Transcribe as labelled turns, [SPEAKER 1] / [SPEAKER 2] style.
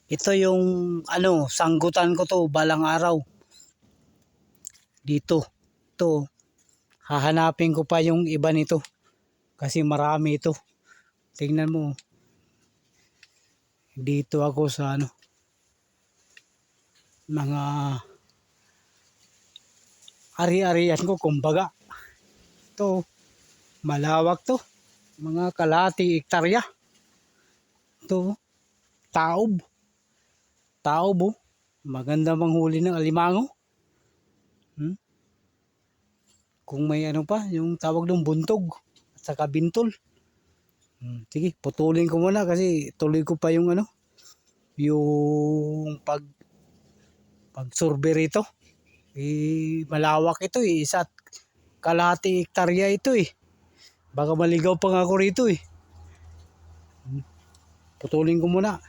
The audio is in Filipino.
[SPEAKER 1] Ito yung sanggutan ko to balang araw. Dito. Ito. Hahanapin ko pa yung iba nito. Kasi marami ito. Tingnan mo. Dito ako sa mga ari-arian ko kumbaga. Ito. Malawak to. Mga kalahati hektarya. Ito. Taob. Taob oh. Maganda manghuli ng alimango. Kung may pa, yung tawag ng buntog at saka bintol. Sige, putulin ko muna kasi tuloy ko pa yung yung pag-survey rito. Malawak ito eh. Isa't kalahati hektarya ito eh. Baka maligaw pa nga ako rito eh. Putulin ko muna.